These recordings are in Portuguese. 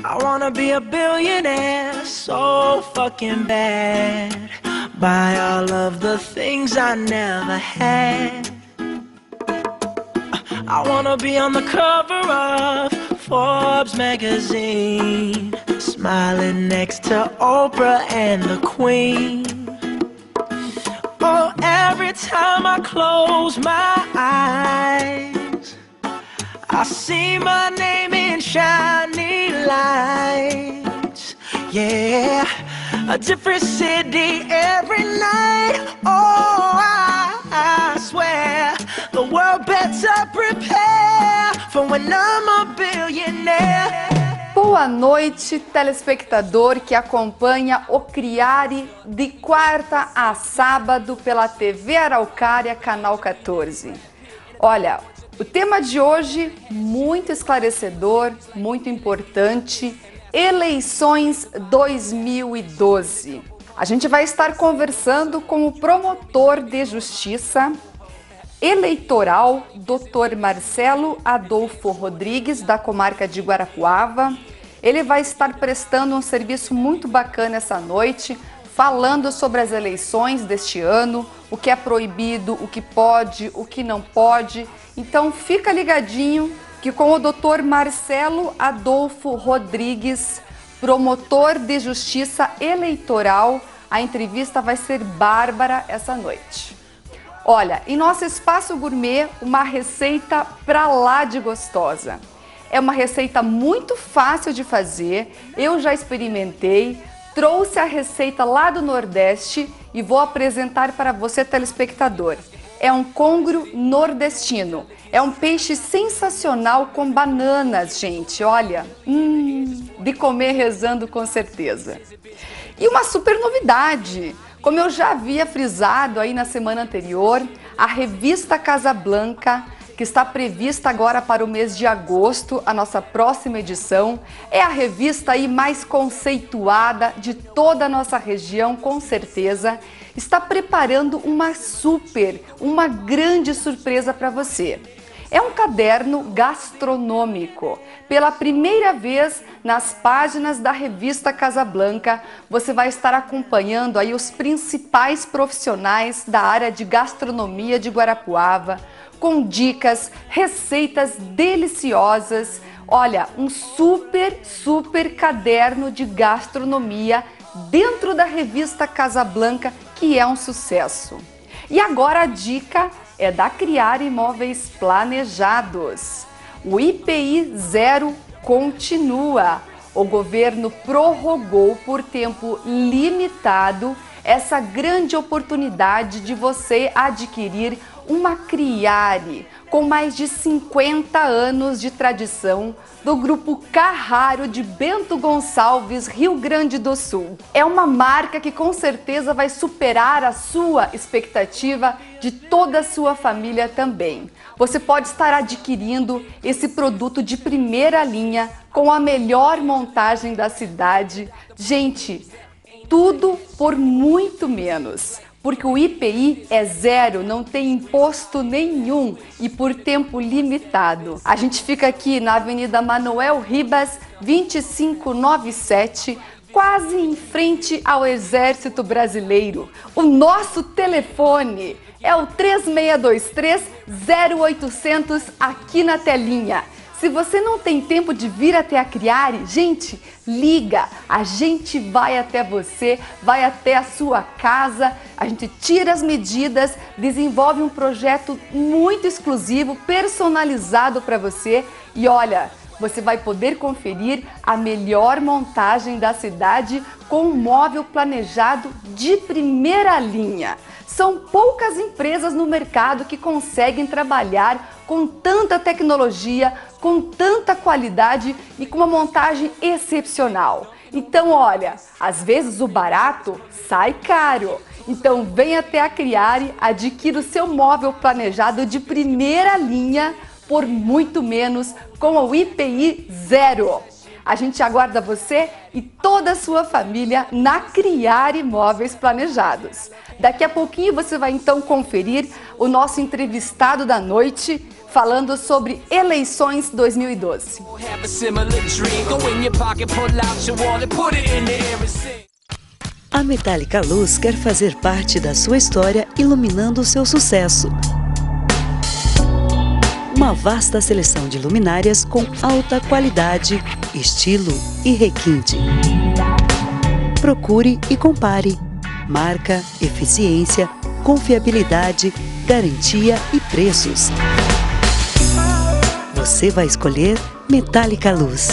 I wanna be a billionaire so fucking bad. Buy all of the things I never had. I wanna be on the cover of Forbes magazine, smiling next to Oprah and the Queen. Oh, every time I close my eyes, I see my name in shiny lights. Yeah, a different city every night. Oh, I swear the world better prepare for when I'm a billionaire. Boa noite, telespectador que acompanha o Criare de quarta a sábado pela TV Araucária, canal 14. Olha, o tema de hoje muito esclarecedor, muito importante, eleições 2012. A gente vai estar conversando com o promotor de justiça eleitoral, Dr. Marcelo Adolfo Rodrigues, da comarca de Guarapuava. Ele vai estar prestando um serviço muito bacana essa noite, falando sobre as eleições deste ano, o que é proibido, o que pode, o que não pode. Então fica ligadinho que com o Dr. Marcelo Adolfo Rodrigues, promotor de justiça eleitoral, a entrevista vai ser bárbara essa noite. Olha, em nosso Espaço Gourmet, uma receita pra lá de gostosa. É uma receita muito fácil de fazer, eu já experimentei, trouxe a receita lá do Nordeste e vou apresentar para você, telespectador. É um congro nordestino, é um peixe sensacional com bananas, gente, olha, de comer rezando com certeza. E uma super novidade! Como eu já havia frisado aí na semana anterior, a revista Casablanca, que está prevista agora para o mês de agosto, a nossa próxima edição, é a revista aí mais conceituada de toda a nossa região, com certeza, está preparando uma grande surpresa para você. É um caderno gastronômico. Pela primeira vez nas páginas da revista Casablanca, você vai estar acompanhando aí os principais profissionais da área de gastronomia de Guarapuava, com dicas, receitas deliciosas. Olha, um super caderno de gastronomia dentro da revista Casablanca, que é um sucesso. E agora a dica é da Criare Imóveis Planejados. O IPI 0 continua. O governo prorrogou por tempo limitado essa grande oportunidade de você adquirir uma Criare com mais de 50 anos de tradição do Grupo Carraro de Bento Gonçalves, Rio Grande do Sul. É uma marca que com certeza vai superar a sua expectativa, de toda a sua família também. Você pode estar adquirindo esse produto de primeira linha com a melhor montagem da cidade. Gente, tudo por muito menos. Porque o IPI é 0, não tem imposto nenhum e por tempo limitado. A gente fica aqui na Avenida Manuel Ribas, 2597, quase em frente ao Exército Brasileiro. O nosso telefone é o 3623-0800 aqui na telinha. Se você não tem tempo de vir até a Criare, gente, liga, a gente vai até você, vai até a sua casa, a gente tira as medidas, desenvolve um projeto muito exclusivo, personalizado para você e olha, você vai poder conferir a melhor montagem da cidade com um móvel planejado de primeira linha. São poucas empresas no mercado que conseguem trabalhar com tanta tecnologia, com tanta qualidade e com uma montagem excepcional. Então, olha, às vezes o barato sai caro. Então, vem até a Criare, adquira o seu móvel planejado de primeira linha por muito menos com o IPI 0. A gente aguarda você e toda a sua família na Criare Imóveis Planejados. Daqui a pouquinho você vai então conferir o nosso entrevistado da noite, falando sobre eleições 2012. A Metálica Luz quer fazer parte da sua história iluminando o seu sucesso. Uma vasta seleção de luminárias com alta qualidade, estilo e requinte. Procure e compare. Marca, eficiência, confiabilidade, garantia e preços. Você vai escolher Metálica Luz.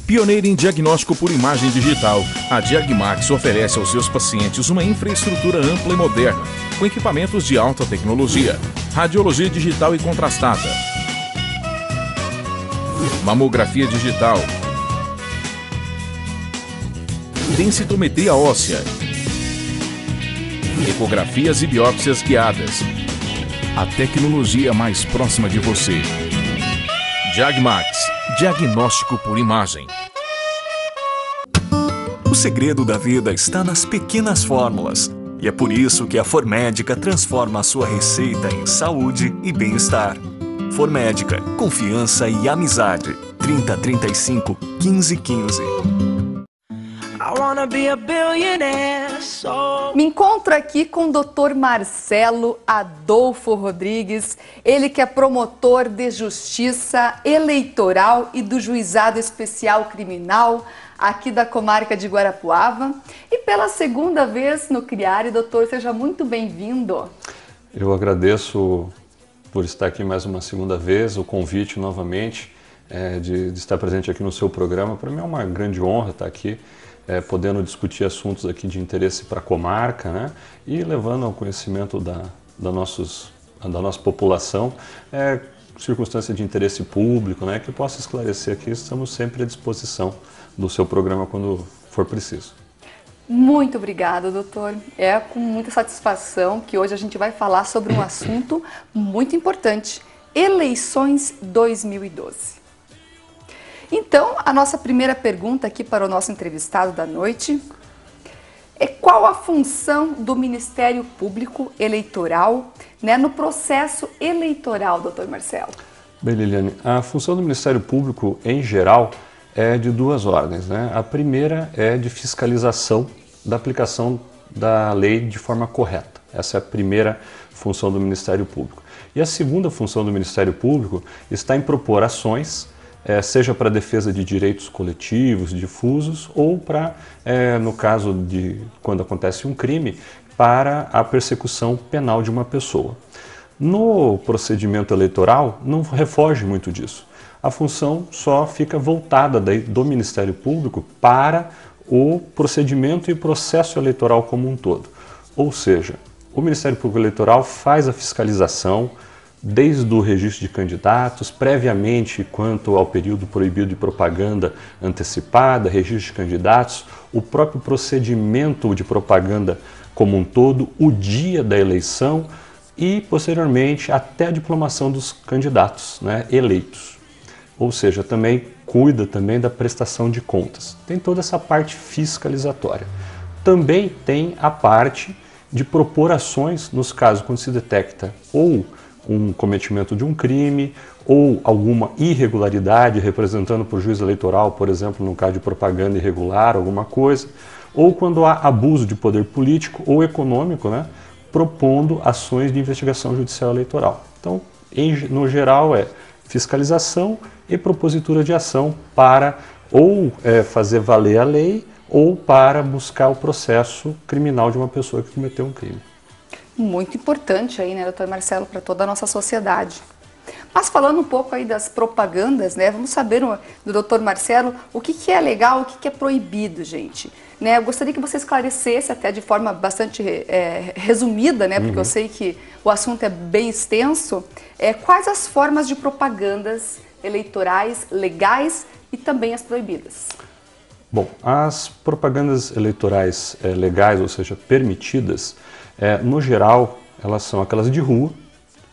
Pioneira em diagnóstico por imagem digital, a Diagmax oferece aos seus pacientes uma infraestrutura ampla e moderna, com equipamentos de alta tecnologia, radiologia digital e contrastada, mamografia digital, densitometria óssea, ecografias e biópsias guiadas. A tecnologia mais próxima de você. Diagmax, diagnóstico por imagem. O segredo da vida está nas pequenas fórmulas. E é por isso que a Formédica transforma a sua receita em saúde e bem-estar. Formédica, confiança e amizade. 3035 1515. Me encontro aqui com o Dr. Marcelo Adolfo Rodrigues, ele que é promotor de justiça eleitoral e do Juizado Especial Criminal aqui da comarca de Guarapuava. E pela segunda vez no CRIARE, doutor, seja muito bem-vindo. Eu agradeço por estar aqui mais uma segunda vez, o convite novamente de estar presente aqui no seu programa. Para mim é uma grande honra estar aqui, podendo discutir assuntos aqui de interesse para a comarca, né? E levando ao conhecimento da nossa população circunstância de interesse público, né? Que possa esclarecer aqui. Estamos sempre à disposição do seu programa quando for preciso. Muito obrigada, doutor. É com muita satisfação que hoje a gente vai falar sobre um assunto muito importante: eleições 2012. Então, a nossa primeira pergunta aqui para o nosso entrevistado da noite é: qual a função do Ministério Público Eleitoral, né, no processo eleitoral, doutor Marcelo? Bem, Liliane, a função do Ministério Público, em geral, é de duas ordens, né? A primeira é de fiscalização da aplicação da lei de forma correta. Essa é a primeira função do Ministério Público. E a segunda função do Ministério Público está em propor ações, seja para a defesa de direitos coletivos, difusos, ou para, no caso de quando acontece um crime, para a persecução penal de uma pessoa. No procedimento eleitoral, não refoge muito disso. A função só fica voltada do Ministério Público para o procedimento e processo eleitoral como um todo. Ou seja, o Ministério Público Eleitoral faz a fiscalização desde o registro de candidatos, previamente quanto ao período proibido de propaganda antecipada, registro de candidatos, o próprio procedimento de propaganda como um todo, o dia da eleição e, posteriormente, até a diplomação dos candidatos, né, eleitos. Ou seja, também cuida também da prestação de contas. Tem toda essa parte fiscalizatória. Também tem a parte de propor ações nos casos quando se detecta ou um cometimento de um crime ou alguma irregularidade representando para o juiz eleitoral, por exemplo, no caso de propaganda irregular, alguma coisa, ou quando há abuso de poder político ou econômico, né, propondo ações de investigação judicial eleitoral. Então, no geral, é fiscalização e propositura de ação para ou fazer valer a lei ou para buscar o processo criminal de uma pessoa que cometeu um crime. Muito importante aí, né, doutor Marcelo, para toda a nossa sociedade. Mas falando um pouco aí das propagandas, né, vamos saber do doutor Marcelo o que é legal, o que é proibido, gente. Né, eu gostaria que você esclarecesse até de forma bastante resumida, né, porque eu sei que o assunto é bem extenso, quais as formas de propagandas eleitorais legais e também as proibidas. Bom, as propagandas eleitorais legais, ou seja, permitidas, no geral, elas são aquelas de rua,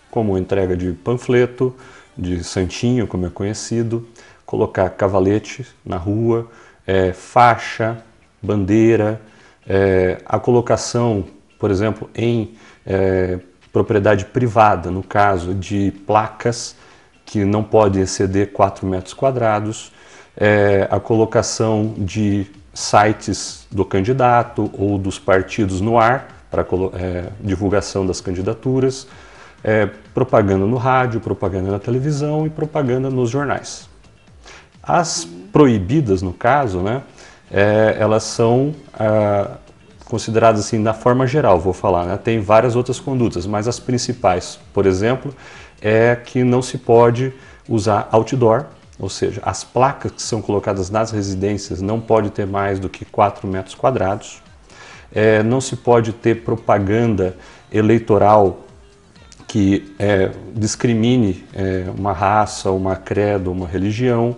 como entrega de panfleto, de santinho, como é conhecido, colocar cavalete na rua, faixa, bandeira, a colocação, por exemplo, em propriedade privada, no caso de placas que não podem exceder 4 metros quadrados, a colocação de sites do candidato ou dos partidos no ar para divulgação das candidaturas, propaganda no rádio, propaganda na televisão e propaganda nos jornais. As proibidas, no caso, né, elas são consideradas assim, na forma geral, vou falar, né? Tem várias outras condutas, mas as principais, por exemplo, é que não se pode usar outdoor, ou seja, as placas que são colocadas nas residências não pode ter mais do que 4 metros quadrados, não se pode ter propaganda eleitoral que discrimine uma raça, uma credo, uma religião,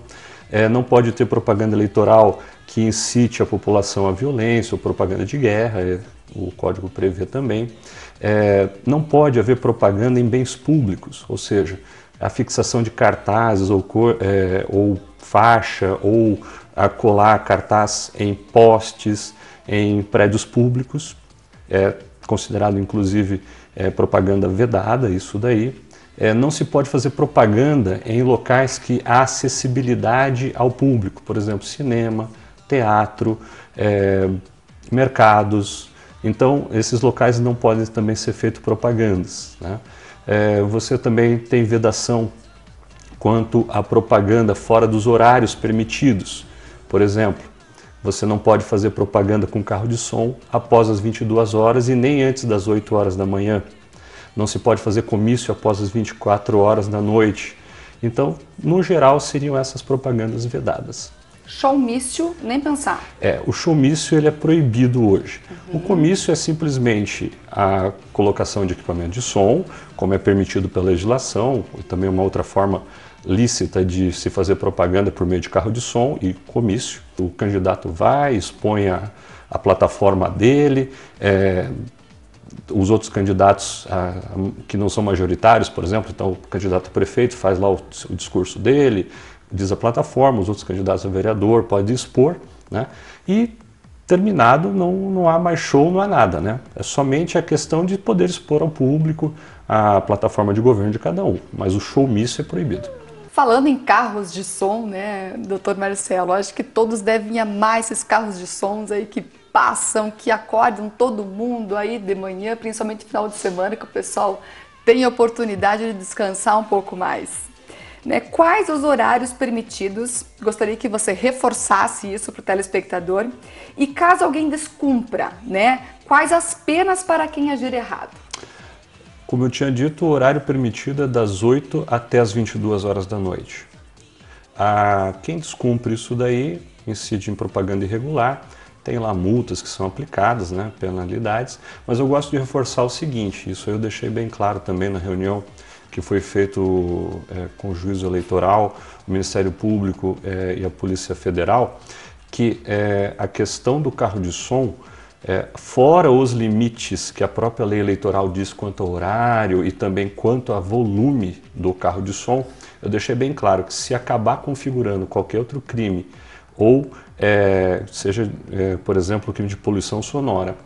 não pode ter propaganda eleitoral que incite a população à violência ou propaganda de guerra, o Código prevê também. Não pode haver propaganda em bens públicos, ou seja, a fixação de cartazes ou faixa ou a colar cartaz em postes, em prédios públicos, considerado inclusive propaganda vedada, isso daí. Não se pode fazer propaganda em locais que há acessibilidade ao público, por exemplo, cinema, teatro, mercados. Então, esses locais não podem também ser feitas propagandas, né? Você também tem vedação quanto à propaganda fora dos horários permitidos. Por exemplo, você não pode fazer propaganda com carro de som após as 22 horas e nem antes das 8 horas da manhã. Não se pode fazer comício após as 24 horas da noite. Então, no geral, seriam essas propagandas vedadas. Showmício, nem pensar. O showmício ele é proibido hoje. O comício é simplesmente a colocação de equipamento de som, como é permitido pela legislação, e também uma outra forma lícita de se fazer propaganda por meio de carro de som e comício. O candidato vai, expõe a plataforma dele, os outros candidatos que não são majoritários, por exemplo, então o candidato a prefeito faz lá o discurso dele, diz a plataforma, os outros candidatos a vereador podem expor, né? E terminado, não há mais show, não há nada, né? É somente a questão de poder expor ao público a plataforma de governo de cada um, mas o showmício é proibido. Falando em carros de som, né, doutor Marcelo, acho que todos devem amar esses carros de sons aí que passam, que acordam todo mundo aí de manhã, principalmente no final de semana, que o pessoal tem a oportunidade de descansar um pouco mais. Né? Quais os horários permitidos? Gostaria que você reforçasse isso para o telespectador. E caso alguém descumpra, né? Quais as penas para quem agir errado? Como eu tinha dito, o horário permitido é das 8 até as 22 horas da noite. Quem descumpre isso daí, incide em propaganda irregular, tem lá multas que são aplicadas, né? Penalidades, mas eu gosto de reforçar o seguinte, isso eu deixei bem claro também na reunião que foi feito com o juízo eleitoral, o Ministério Público e a Polícia Federal, que a questão do carro de som, fora os limites que a própria lei eleitoral diz quanto ao horário e também quanto a volume do carro de som, eu deixei bem claro que se acabar configurando qualquer outro crime, ou seja, por exemplo, o crime de poluição sonora,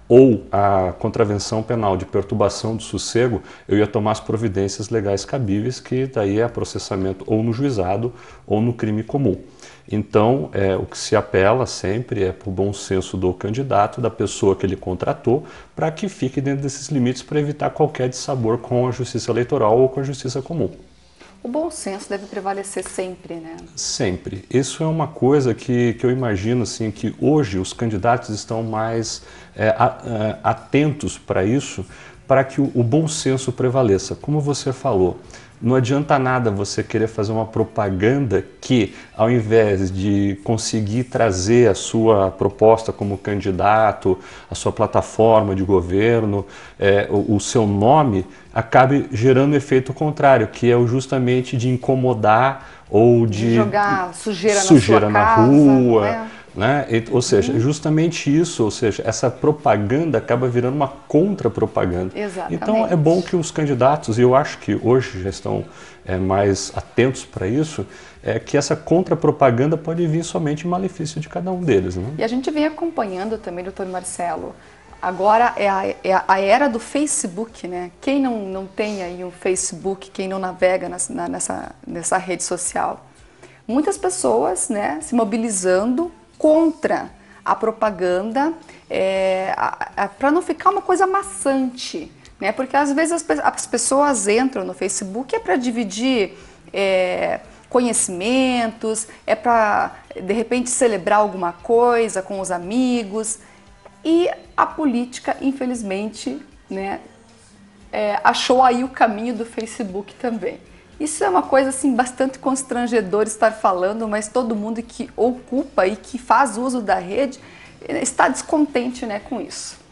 ou a contravenção penal de perturbação do sossego, eu ia tomar as providências legais cabíveis, que daí é processamento ou no juizado ou no crime comum. Então, o que se apela sempre é para o bom senso do candidato, da pessoa que ele contratou, para que fique dentro desses limites para evitar qualquer dissabor com a justiça eleitoral ou com a justiça comum. O bom senso deve prevalecer sempre, né? Sempre. Isso é uma coisa que eu imagino assim, que hoje os candidatos estão mais atentos para isso, para que o bom senso prevaleça. Como você falou, não adianta nada você querer fazer uma propaganda que, ao invés de conseguir trazer a sua proposta como candidato, a sua plataforma de governo, o seu nome, acabe gerando o efeito contrário, que é justamente de incomodar ou de jogar sujeira na sua rua, casa, né? Ou seja, justamente isso, ou seja, essa propaganda acaba virando uma contra-propaganda. Exatamente. Então é bom que os candidatos, e eu acho que hoje já estão mais atentos para isso, que essa contra-propaganda pode vir somente em malefício de cada um deles, né? E a gente vem acompanhando também, doutor Marcelo, Agora é a era do Facebook, né? Quem não tem aí um Facebook, quem não navega nessa rede social? Muitas pessoas, né, se mobilizando contra a propaganda, para não ficar uma coisa maçante, né? Porque às vezes as pessoas entram no Facebook para dividir conhecimentos, para de repente celebrar alguma coisa com os amigos, e a política, infelizmente, né, achou aí o caminho do Facebook também. Isso é uma coisa assim bastante constrangedora estar falando, mas todo mundo que ocupa e que faz uso da rede está descontente, né, com isso.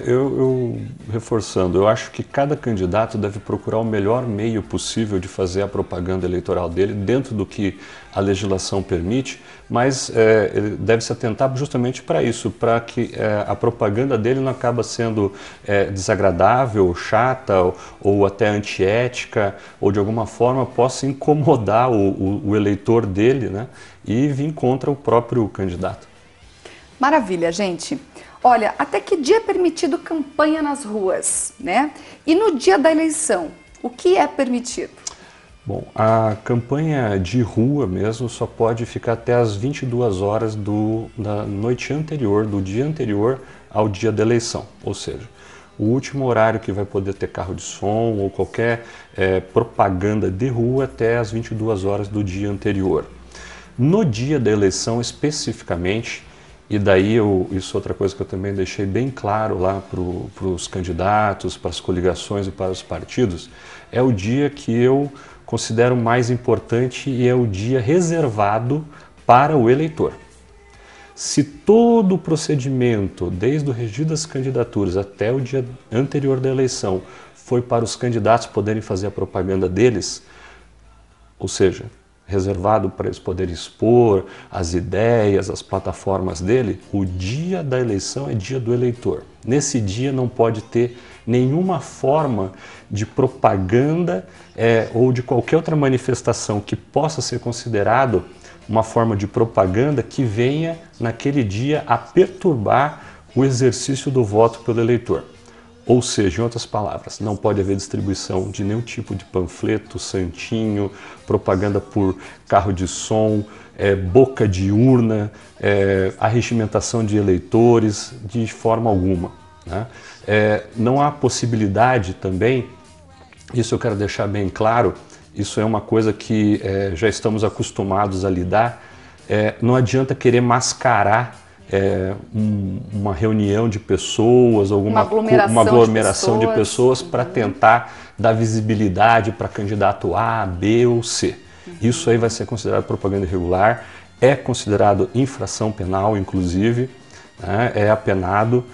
Eu reforçando, eu acho que cada candidato deve procurar o melhor meio possível de fazer a propaganda eleitoral dele, dentro do que a legislação permite, mas ele deve se atentar justamente para isso, para que a propaganda dele não acaba sendo desagradável, chata ou até antiética, ou de alguma forma possa incomodar o eleitor dele, né, e vir contra o próprio candidato. Maravilha, gente. Olha, até que dia é permitido campanha nas ruas, né? E no dia da eleição, o que é permitido? Bom, a campanha de rua mesmo só pode ficar até as 22 horas da noite anterior, do dia anterior ao dia da eleição. Ou seja, o último horário que vai poder ter carro de som ou qualquer propaganda de rua até as 22 horas do dia anterior. No dia da eleição especificamente, e daí isso é outra coisa que eu também deixei bem claro lá para os candidatos, para as coligações e para os partidos, é o dia que eu considero mais importante e é o dia reservado para o eleitor. Se todo o procedimento, desde o registro das candidaturas até o dia anterior da eleição, foi para os candidatos poderem fazer a propaganda deles, ou seja, reservado para eles poderem expor as ideias, as plataformas dele, o dia da eleição é dia do eleitor. Nesse dia não pode ter nenhuma forma de propaganda ou de qualquer outra manifestação que possa ser considerado uma forma de propaganda que venha naquele dia a perturbar o exercício do voto pelo eleitor. Ou seja, em outras palavras, não pode haver distribuição de nenhum tipo de panfleto, santinho, propaganda por carro de som, boca de urna, arregimentação de eleitores, de forma alguma, né? Não há possibilidade também, isso eu quero deixar bem claro, isso é uma coisa que já estamos acostumados a lidar, não adianta querer mascarar uma reunião de pessoas, uma aglomeração de pessoas para tentar dar visibilidade para candidato A, B ou C. Isso aí vai ser considerado propaganda irregular, é considerado infração penal, inclusive, né? É apenado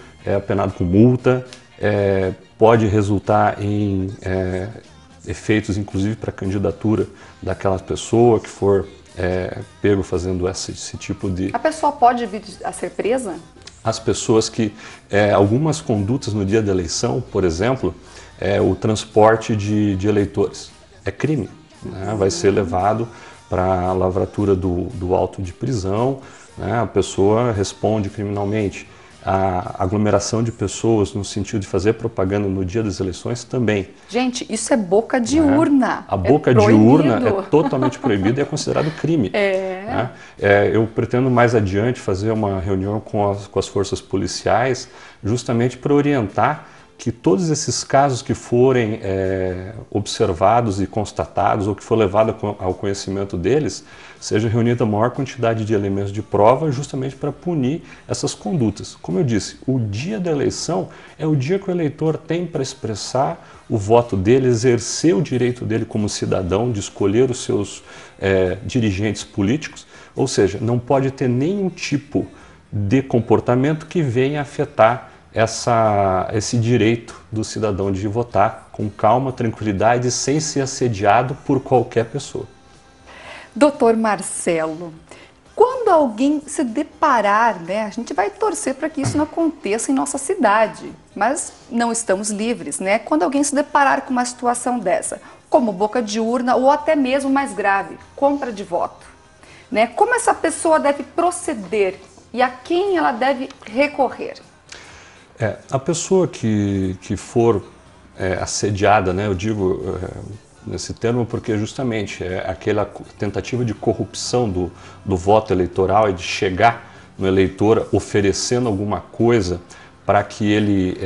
com multa, pode resultar em efeitos, inclusive, para a candidatura daquela pessoa que for pego fazendo esse tipo de... A pessoa pode vir a ser presa? As pessoas que... algumas condutas no dia da eleição, por exemplo, o transporte de eleitores. É crime, né? Vai ser levado para a lavratura do auto de prisão, né? A pessoa responde criminalmente. A aglomeração de pessoas no sentido de fazer propaganda no dia das eleições também. Gente, isso é boca de urna. A boca de urna é totalmente proibida e é considerado crime. Né? Eu pretendo mais adiante fazer uma reunião com as forças policiais justamente para orientar que todos esses casos que forem observados e constatados ou que for levado ao conhecimento deles, seja reunida a maior quantidade de elementos de prova justamente para punir essas condutas. Como eu disse, o dia da eleição é o dia que o eleitor tem para expressar o voto dele, exercer o direito dele como cidadão de escolher os seus dirigentes políticos, ou seja, não pode ter nenhum tipo de comportamento que venha afetar esse direito do cidadão de votar com calma, tranquilidade, sem ser assediado por qualquer pessoa. Doutor Marcelo, quando alguém se deparar, né, a gente vai torcer para que isso não aconteça em nossa cidade, mas não estamos livres, né? Quando alguém se deparar com uma situação dessa, como boca de urna ou até mesmo mais grave, compra de voto, né? Como essa pessoa deve proceder e a quem ela deve recorrer? A pessoa que for assediada, né, eu digo nesse termo porque justamente é aquela tentativa de corrupção do voto eleitoral e de chegar no eleitor oferecendo alguma coisa para que ele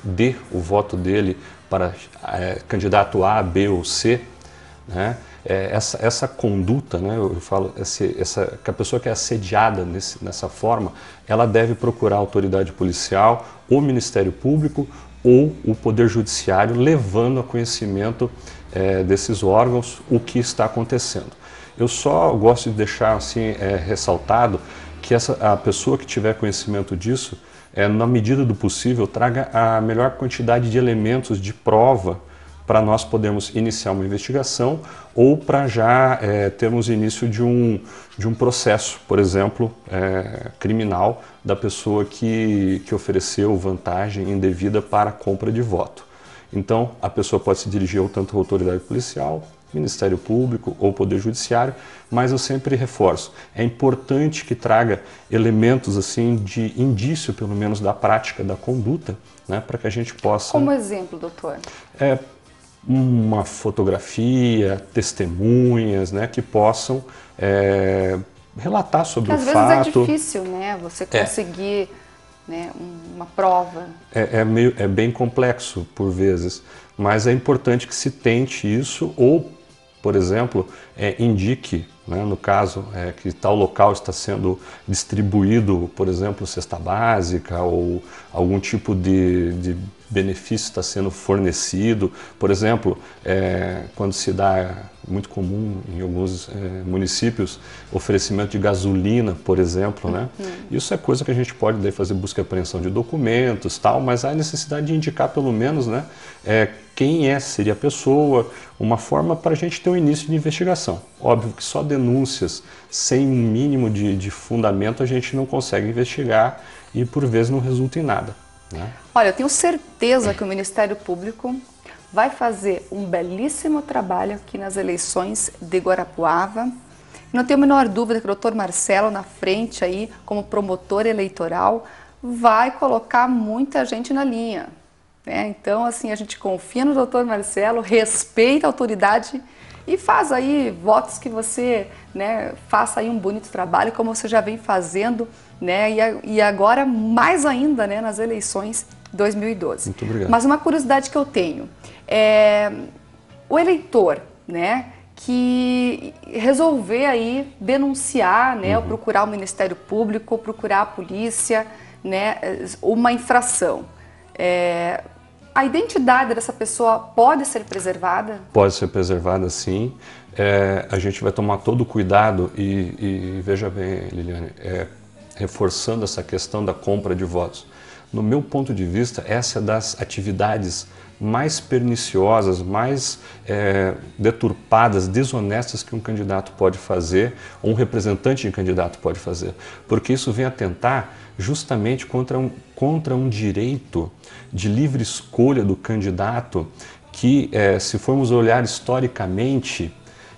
dê o voto dele para candidato A, B ou C, né? Essa conduta, né, eu falo, que a pessoa que é assediada nessa forma, ela deve procurar a autoridade policial, o Ministério Público ou o Poder Judiciário, levando a conhecimento desses órgãos o que está acontecendo. Eu só gosto de deixar assim ressaltado que a pessoa que tiver conhecimento disso, na medida do possível, traga a melhor quantidade de elementos de prova para nós podermos iniciar uma investigação ou para já termos início de um processo, por exemplo, criminal da pessoa que ofereceu vantagem indevida para a compra de voto. Então, a pessoa pode se dirigir ou tanto à autoridade policial, Ministério Público ou Poder Judiciário, mas eu sempre reforço, é importante que traga elementos assim de indício, pelo menos, da prática da conduta, né, para que a gente possa... Como exemplo, doutor? Uma fotografia, testemunhas, né, que possam relatar sobre o fato. Às vezes é difícil, né, você conseguir né, uma prova. É bem complexo por vezes, mas é importante que se tente isso ou, por exemplo, indique, né, no caso que tal local está sendo distribuído, por exemplo, cesta básica ou algum tipo de benefício está sendo fornecido. Por exemplo, quando se dá, muito comum em alguns municípios, oferecimento de gasolina, por exemplo, né? Isso é coisa que a gente pode daí fazer busca e apreensão de documentos, tal, mas há necessidade de indicar pelo menos, né, quem seria a pessoa, uma forma para a gente ter um início de investigação. Óbvio que só denúncias sem um mínimo de fundamento a gente não consegue investigar e por vezes não resulta em nada, né? Olha, eu tenho certeza que o Ministério Público vai fazer um belíssimo trabalho aqui nas eleições de Guarapuava. Não tenho a menor dúvida que o doutor Marcelo, na frente aí, como promotor eleitoral, vai colocar muita gente na linha, né? Então, assim, a gente confia no doutor Marcelo, respeita a autoridade e faz aí votos que você, né, faça aí um bonito trabalho, como você já vem fazendo, né, e agora mais ainda, né, nas eleições de 2012. Muito obrigado. Mas uma curiosidade que eu tenho, o eleitor, né, que resolver aí denunciar, né, ou procurar o Ministério Público, ou procurar a polícia, né, uma infração, a identidade dessa pessoa pode ser preservada? Pode ser preservada, sim. A gente vai tomar todo o cuidado e veja bem, Liliane, reforçando essa questão da compra de votos. No meu ponto de vista, essa é das atividades mais perniciosas, mais deturpadas, desonestas que um candidato pode fazer, ou um representante de candidato pode fazer, porque isso vem atentar justamente contra um direito de livre escolha do candidato que, se formos olhar historicamente,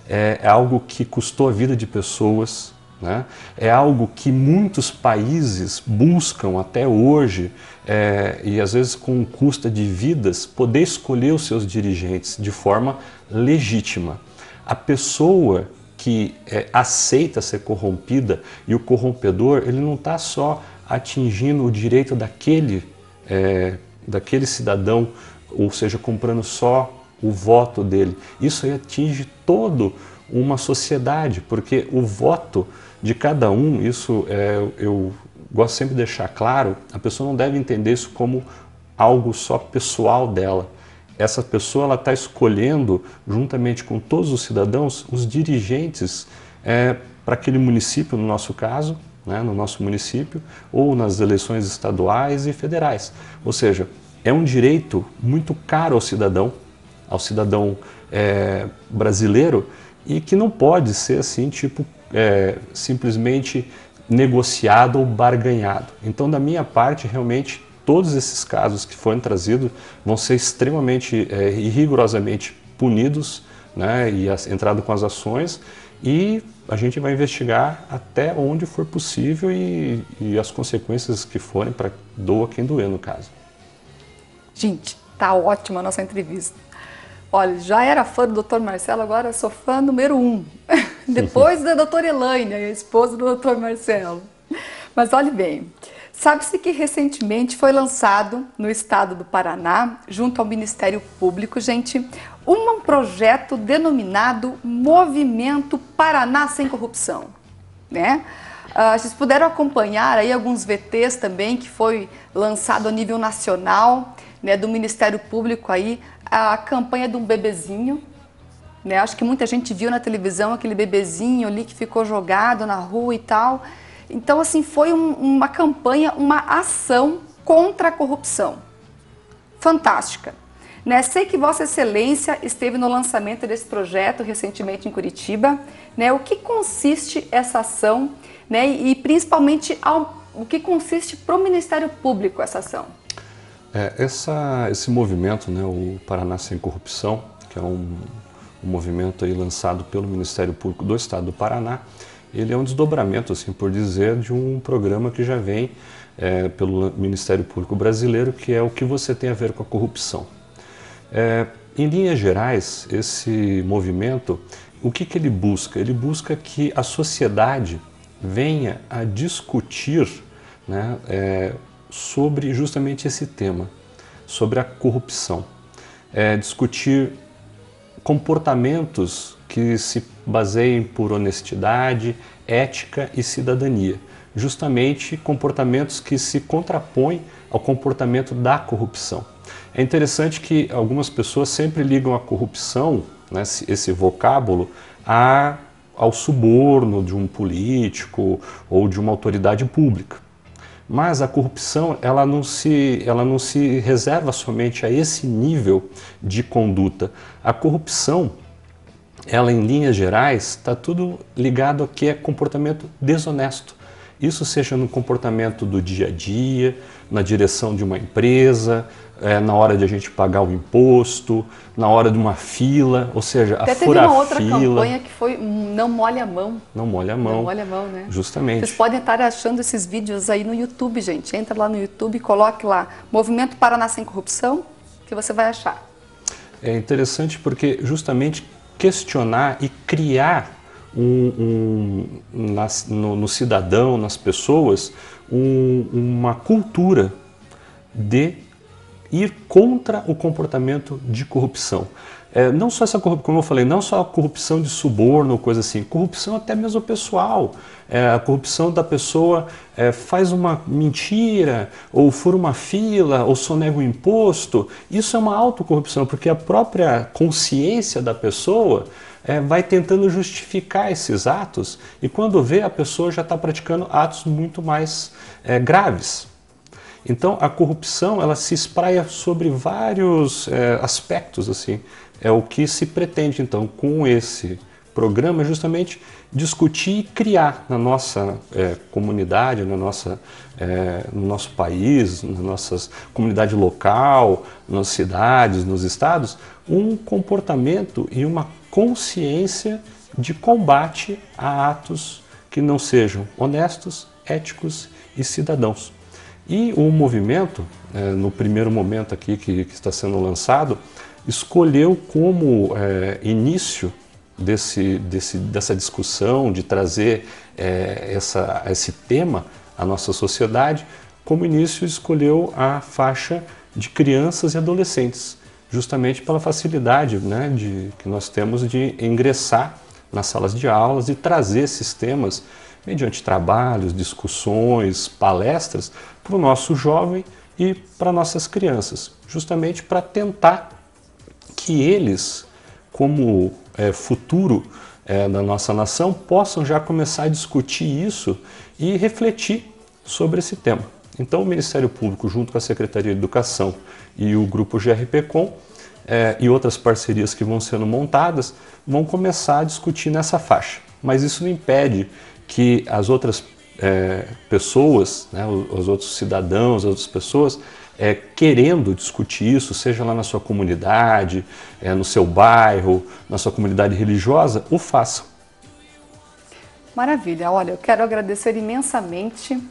é algo que custou a vida de pessoas, né? É algo que muitos países buscam até hoje, e às vezes com custa de vidas, poder escolher os seus dirigentes de forma legítima. A pessoa que aceita ser corrompida, e o corrompedor, ele não está só atingindo o direito daquele cidadão, ou seja, comprando só o voto dele. Isso aí atinge toda uma sociedade, porque o voto de cada um, isso eu gosto sempre de deixar claro, a pessoa não deve entender isso como algo só pessoal dela. Essa pessoa ela está escolhendo, juntamente com todos os cidadãos, os dirigentes para aquele município, no nosso caso, né, no nosso município, ou nas eleições estaduais e federais. Ou seja, é um direito muito caro ao cidadão brasileiro, e que não pode ser assim, tipo, simplesmente negociado ou barganhado. Então, da minha parte, realmente, todos esses casos que foram trazidos vão ser extremamente e rigorosamente punidos, né, e entrado com as ações, e a gente vai investigar até onde for possível e as consequências que forem, para doa quem doer, no caso. Gente, tá ótima a nossa entrevista. Olha, já era fã do Dr. Marcelo, agora sou fã número 1. Depois da doutora Elaine, a esposa do Dr. Marcelo. Mas olhe bem, sabe-se que recentemente foi lançado no estado do Paraná, junto ao Ministério Público, gente, um projeto denominado Movimento Paraná Sem Corrupção, né? Vocês puderam acompanhar aí alguns VTs também, que foi lançado a nível nacional, né, do Ministério Público aí, a campanha de um bebezinho, né? Acho que muita gente viu na televisão aquele bebezinho ali que ficou jogado na rua e tal. Então, assim, foi uma campanha, uma ação contra a corrupção. Fantástica. Né? Sei que Vossa Excelência esteve no lançamento desse projeto recentemente em Curitiba. Né? O que consiste essa ação, né? E principalmente o que consiste para o Ministério Público essa ação? Esse movimento, né, o Paraná Sem Corrupção, que é um movimento aí lançado pelo Ministério Público do Estado do Paraná, ele é um desdobramento, assim por dizer, de um programa que já vem pelo Ministério Público Brasileiro, que é o que você tem a ver com a corrupção. Em linhas gerais, esse movimento, o que ele busca? Ele busca que a sociedade venha a discutir, né, sobre justamente esse tema, sobre a corrupção. Discutir comportamentos que se baseiem por honestidade, ética e cidadania. Justamente comportamentos que se contrapõem ao comportamento da corrupção. É interessante que algumas pessoas sempre ligam a corrupção, né, esse vocábulo, ao suborno de um político ou de uma autoridade pública. Mas a corrupção, ela não se reserva somente a esse nível de conduta. A corrupção, ela em linhas gerais, está tudo ligado a que é comportamento desonesto. Isso seja no comportamento do dia a dia, na direção de uma empresa, na hora de a gente pagar o imposto, na hora de uma fila, ou seja, a fura-fila. Teve uma outra campanha que foi Não Molhe a Mão. Não molhe a mão. Não molhe a mão, né? Justamente. Vocês podem estar achando esses vídeos aí no YouTube, gente. Entra lá no YouTube e coloque lá Movimento Paraná Sem Corrupção, que você vai achar. É interessante porque justamente questionar e criar no cidadão, nas pessoas, uma cultura de ir contra o comportamento de corrupção. Não só essa corrupção, como eu falei, não só a corrupção de suborno ou coisa assim, corrupção até mesmo pessoal. A corrupção da pessoa faz uma mentira, ou fura uma fila, ou sonega um imposto. Isso é uma autocorrupção, porque a própria consciência da pessoa vai tentando justificar esses atos, e quando vê, a pessoa já está praticando atos muito mais graves. Então, a corrupção, ela se espraia sobre vários aspectos, assim. É o que se pretende, então, com esse programa, justamente discutir e criar na nossa comunidade, no nosso país, na nossa comunidade local, nas cidades, nos estados, um comportamento e uma consciência de combate a atos que não sejam honestos, éticos e cidadãos. E o movimento, no primeiro momento aqui que está sendo lançado, escolheu como início dessa discussão, de trazer esse tema à nossa sociedade, como início escolheu a faixa de crianças e adolescentes, justamente pela facilidade, né, que nós temos de ingressar nas salas de aulas e trazer esses temas mediante trabalhos, discussões, palestras para o nosso jovem e para nossas crianças, justamente para tentar que eles, como futuro da nossa nação, possam já começar a discutir isso e refletir sobre esse tema. Então o Ministério Público, junto com a Secretaria de Educação e o Grupo GRPcom, e outras parcerias que vão sendo montadas, vão começar a discutir nessa faixa. Mas isso não impede que as outras pessoas, né, os outros cidadãos, as outras pessoas, querendo discutir isso, seja lá na sua comunidade, no seu bairro, na sua comunidade religiosa, o façam. Maravilha. Olha, eu quero agradecer imensamente,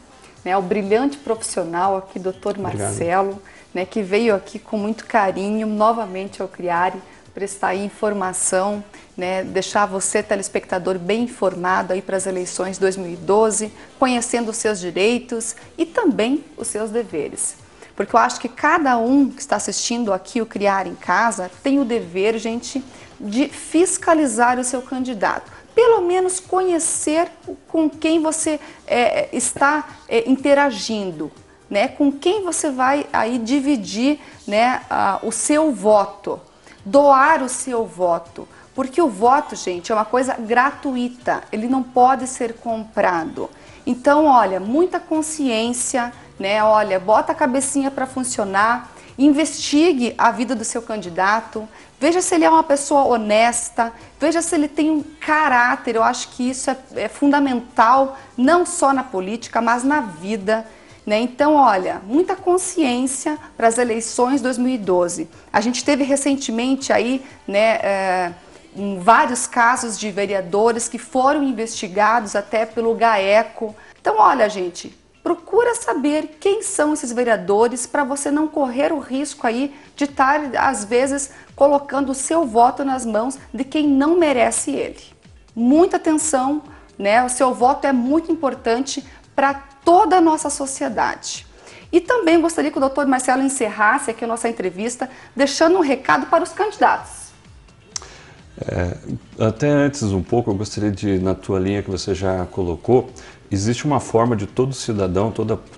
né, ao brilhante profissional aqui, Dr. Marcelo, né, que veio aqui com muito carinho novamente ao Criare, prestar aí informação, né, deixar você, telespectador, bem informado aí para as eleições 2012, conhecendo os seus direitos e também os seus deveres. Porque eu acho que cada um que está assistindo aqui o Criar em Casa tem o dever, gente, de fiscalizar o seu candidato. Pelo menos conhecer com quem você está interagindo, né? Com quem você vai aí dividir, né, o seu voto, doar o seu voto. Porque o voto, gente, é uma coisa gratuita, ele não pode ser comprado. Então, olha, muita consciência, né? Olha, bota a cabecinha para funcionar, investigue a vida do seu candidato, veja se ele é uma pessoa honesta, veja se ele tem um caráter. Eu acho que isso é fundamental, não só na política, mas na vida, né? Então, olha, muita consciência para as eleições 2012. A gente teve recentemente aí, né, vários casos de vereadores que foram investigados até pelo GAECO. Então, olha, gente, procura saber quem são esses vereadores para você não correr o risco aí de estar, às vezes, colocando o seu voto nas mãos de quem não merece ele. Muita atenção, né? O seu voto é muito importante para toda a nossa sociedade. E também gostaria que o Dr. Marcelo encerrasse aqui a nossa entrevista, deixando um recado para os candidatos. Até antes um pouco, eu gostaria de, na tua linha que você já colocou, existe uma forma de todo cidadão,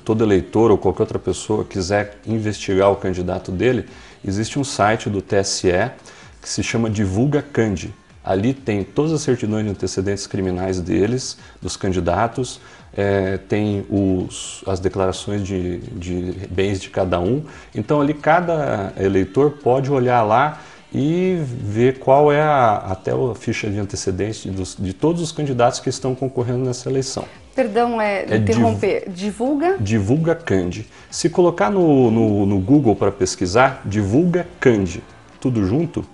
todo eleitor ou qualquer outra pessoa quiser investigar o candidato dele, existe um site do TSE que se chama Divulga Candi. Ali tem todas as certidões de antecedentes criminais deles, dos candidatos, tem as declarações de bens de cada um. Então ali cada eleitor pode olhar lá e ver qual é até a ficha de antecedentes de todos os candidatos que estão concorrendo nessa eleição. Perdão, interromper. Divulga Candi. Se colocar no Google para pesquisar, Divulga Candi, tudo junto,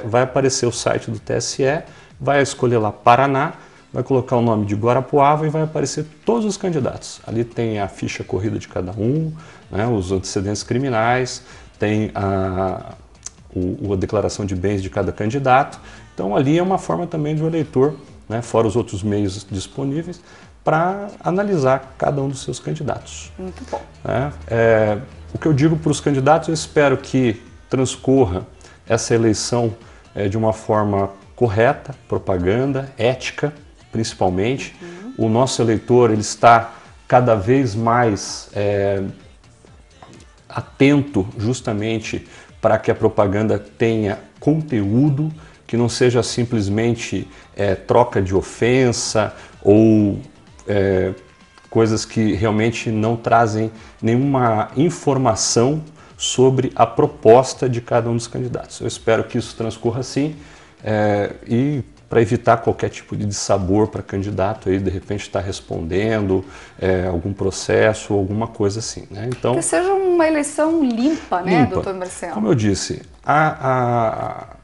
vai aparecer o site do TSE, vai escolher lá Paraná, vai colocar o nome de Guarapuava e vai aparecer todos os candidatos. Ali tem a ficha corrida de cada um, né, os antecedentes criminais, tem a declaração de bens de cada candidato. Então ali é uma forma também do eleitor, né, fora os outros meios disponíveis, para analisar cada um dos seus candidatos. Muito bom. O que eu digo para os candidatos, eu espero que transcorra essa eleição de uma forma correta, propaganda, ética, principalmente. O nosso eleitor ele está cada vez mais atento justamente para que a propaganda tenha conteúdo, que não seja simplesmente troca de ofensa ou coisas que realmente não trazem nenhuma informação sobre a proposta de cada um dos candidatos. Eu espero que isso transcorra assim e para evitar qualquer tipo de dissabor para candidato aí de repente estar respondendo algum processo ou alguma coisa assim, né? Então, que seja uma eleição limpa, né, doutor Marcelo? Como eu disse, a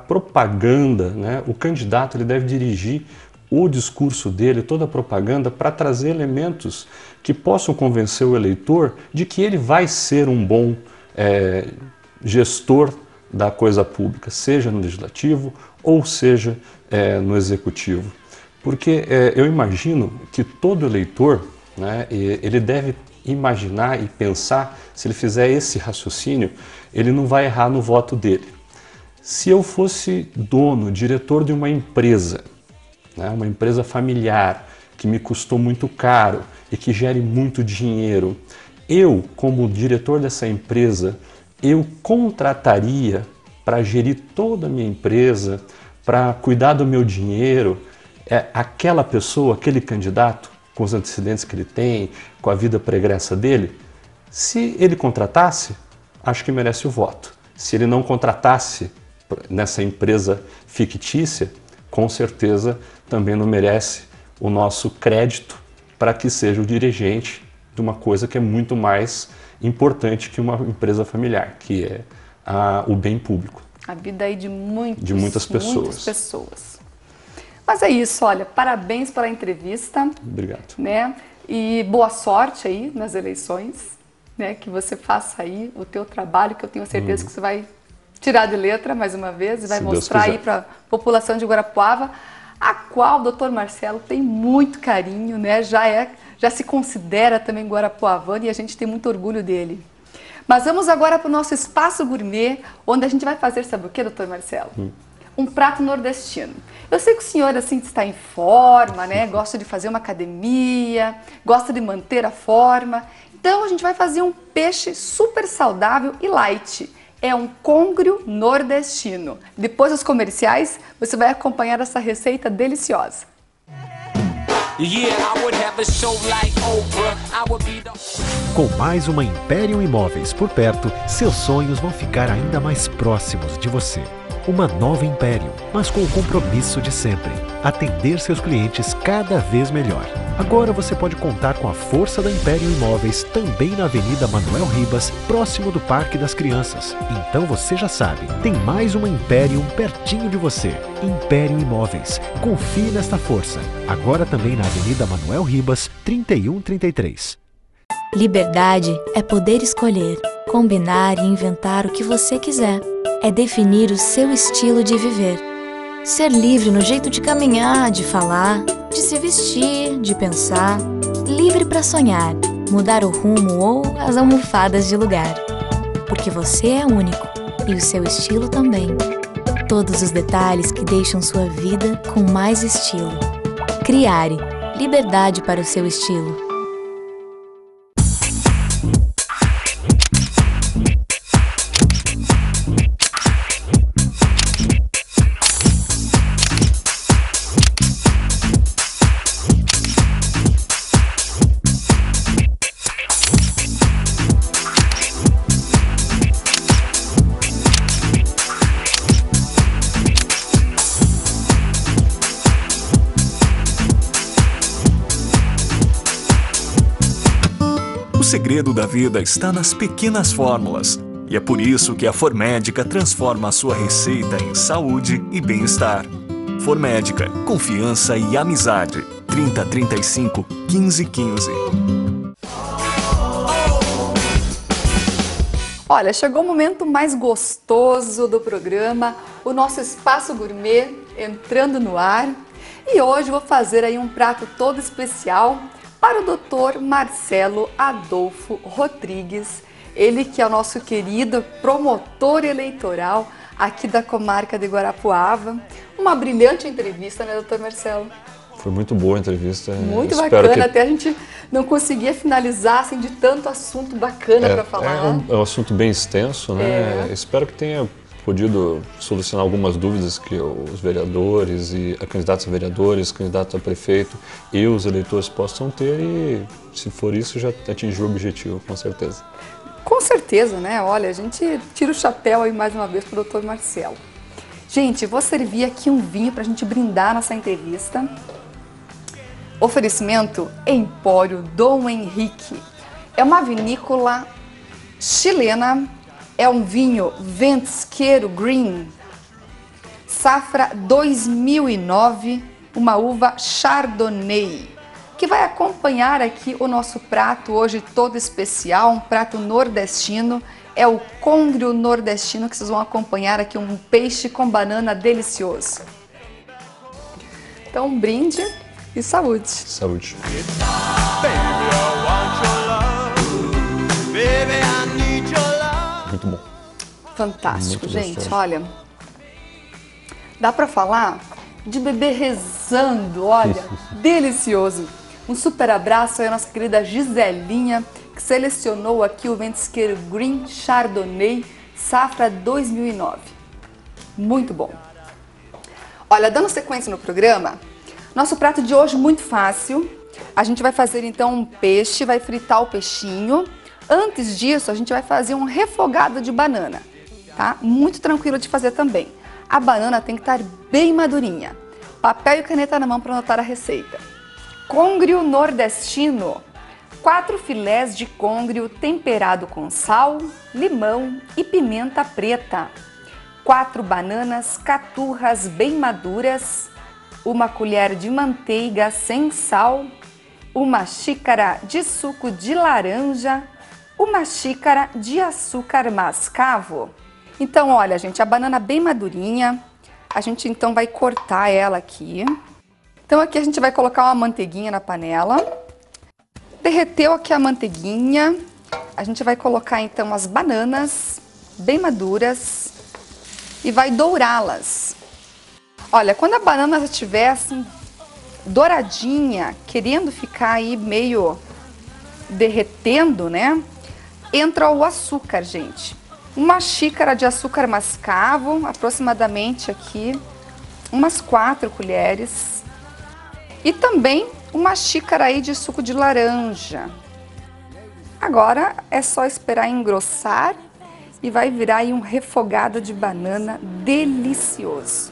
propaganda, né, o candidato ele deve dirigir o discurso dele, toda a propaganda, para trazer elementos que possam convencer o eleitor de que ele vai ser um bom gestor da coisa pública, seja no legislativo ou seja no executivo. Porque eu imagino que todo eleitor, né, ele deve imaginar e pensar, se ele fizer esse raciocínio, ele não vai errar no voto dele. Se eu fosse dono, diretor de uma empresa, né, uma empresa familiar, que me custou muito caro e que gere muito dinheiro, eu, como diretor dessa empresa, eu contrataria para gerir toda a minha empresa, para cuidar do meu dinheiro, aquela pessoa, aquele candidato, com os antecedentes que ele tem, com a vida pregressa dele, se ele contratasse, acho que merece o voto. Se ele não contratasse nessa empresa fictícia, com certeza também não merece o nosso crédito para que seja o dirigente de uma coisa que é muito mais importante que uma empresa familiar, que é o bem público. A vida aí de muitas pessoas. Mas é isso, olha, parabéns pela entrevista. Obrigado. Né? E boa sorte aí nas eleições, né? Que você faça aí o teu trabalho, que eu tenho certeza que você vai tirar de letra mais uma vez e vai mostrar aí para a população de Guarapuava, a qual o Dr. Marcelo tem muito carinho, né? Já se considera também guarapuavano e a gente tem muito orgulho dele. Mas vamos agora para o nosso espaço gourmet, onde a gente vai fazer, sabe o que, Dr. Marcelo? Um prato nordestino. Eu sei que o senhor assim está em forma, né? Gosta de fazer uma academia, gosta de manter a forma. Então a gente vai fazer um peixe super saudável e light. É um congrio nordestino. Depois dos comerciais, você vai acompanhar essa receita deliciosa. Com mais uma Imperium Imóveis por perto, seus sonhos vão ficar ainda mais próximos de você. Uma nova Imperium, mas com o compromisso de sempre. Atender seus clientes cada vez melhor. Agora você pode contar com a força da Imperium Imóveis também na Avenida Manuel Ribas, próximo do Parque das Crianças. Então você já sabe, tem mais uma Imperium pertinho de você. Imperium Imóveis. Confie nesta força. Agora também na Avenida Manuel Ribas, 3133. Liberdade é poder escolher, combinar e inventar o que você quiser. É definir o seu estilo de viver. Ser livre no jeito de caminhar, de falar, de se vestir, de pensar. Livre para sonhar, mudar o rumo ou as almofadas de lugar. Porque você é único e o seu estilo também. Todos os detalhes que deixam sua vida com mais estilo. Criare, liberdade para o seu estilo. O segredo da vida está nas pequenas fórmulas. E é por isso que a Formédica transforma a sua receita em saúde e bem-estar. Formédica, confiança e amizade. 3035 1515. Olha, chegou o momento mais gostoso do programa, o nosso Espaço Gourmet entrando no ar. E hoje vou fazer aí um prato todo especial para o Dr. Marcelo Adolfo Rodrigues, ele que é o nosso querido promotor eleitoral aqui da comarca de Guarapuava. Uma brilhante entrevista, né, Dr. Marcelo? Foi muito boa a entrevista. Muito bacana, até a gente não conseguia finalizar assim, de tanto assunto bacana para falar. É um assunto bem extenso, né? Espero que tenha podido solucionar algumas dúvidas que os vereadores e candidatos a vereadores, candidatos a prefeito e os eleitores possam ter e, se for isso, já atingiu o objetivo, com certeza. Com certeza, né? Olha, a gente tira o chapéu aí mais uma vez para o Dr. Marcelo. Gente, vou servir aqui um vinho para a gente brindar nessa entrevista. Oferecimento Empório Dom Henrique. É uma vinícola chilena. É um vinho Ventisqueiro Green, safra 2009, uma uva Chardonnay, que vai acompanhar aqui o nosso prato hoje todo especial, um prato nordestino, é o congrio nordestino, que vocês vão acompanhar aqui um peixe com banana delicioso. Então, um brinde e saúde. Saúde. Muito bom. Fantástico, Muito gente. gostoso. Olha, dá para falar de bebê rezando, olha, delicioso. Um super abraço aí à nossa querida Giselinha, que selecionou aqui o Ventisqueiro Green Chardonnay, safra 2009. Muito bom. Olha, dando sequência no programa, nosso prato de hoje muito fácil. A gente vai fazer então um peixe, vai fritar o peixinho. Antes disso, a gente vai fazer um refogado de banana, tá? Muito tranquilo de fazer também. A banana tem que estar bem madurinha. Papel e caneta na mão para anotar a receita. Congrio nordestino. 4 filés de congrio temperado com sal, limão e pimenta preta. 4 bananas caturras bem maduras. uma colher de manteiga sem sal, uma xícara de suco de laranja, uma xícara de açúcar mascavo. Então, olha, gente, a banana bem madurinha, a gente então vai cortar ela aqui. Então aqui a gente vai colocar uma manteiguinha na panela. Derreteu aqui a manteiguinha, a gente vai colocar então as bananas bem maduras e vai dourá-las. Olha, quando a banana já estiver assim douradinha, querendo ficar aí meio derretendo, né? Entra o açúcar, gente. Uma xícara de açúcar mascavo, aproximadamente aqui umas 4 colheres. E também uma xícara aí de suco de laranja. Agora é só esperar engrossar e vai virar aí um refogado de banana delicioso.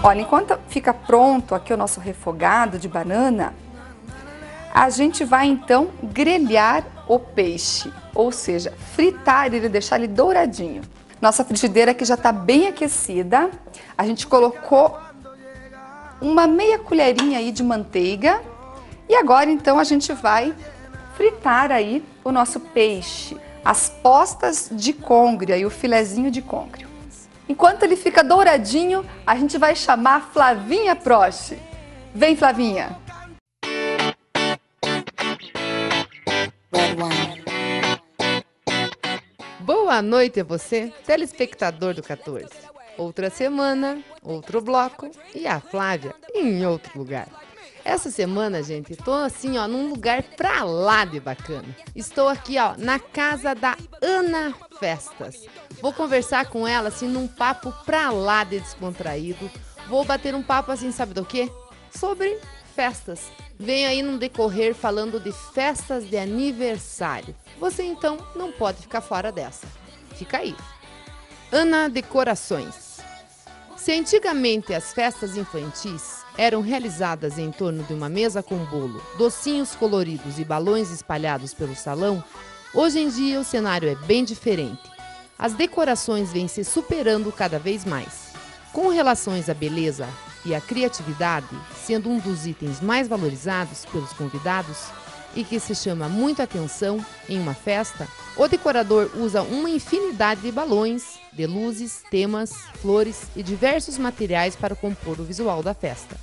Olha, enquanto fica pronto aqui o nosso refogado de banana, a gente vai então grelhar o peixe, ou seja, fritar ele, deixar ele douradinho. Nossa frigideira aqui já está bem aquecida, a gente colocou uma meia colherinha aí de manteiga e agora então a gente vai fritar aí o nosso peixe, as postas de côngrio e o filezinho de côngrio. Enquanto ele fica douradinho, a gente vai chamar a Flavinha Prost. Vem, Flavinha! Boa noite a você, telespectador do 14. Outra semana, outro bloco e a Flávia em outro lugar. Essa semana, gente, tô assim, ó, num lugar pra lá de bacana. Estou aqui, ó, na casa da Ana Festas. Vou conversar com ela, assim, num papo pra lá de descontraído. Vou bater um papo, assim, sabe do quê? Sobre festas. Venho aí num decorrer falando de festas de aniversário. Você, então, não pode ficar fora dessa. Fica aí. Ana Decorações. Se antigamente as festas infantis eram realizadas em torno de uma mesa com bolo, docinhos coloridos e balões espalhados pelo salão, hoje em dia o cenário é bem diferente. As decorações vêm se superando cada vez mais, com relações à beleza e à criatividade sendo um dos itens mais valorizados pelos convidados e que se chama muito atenção em uma festa. O decorador usa uma infinidade de balões, de luzes, temas, flores e diversos materiais para compor o visual da festa.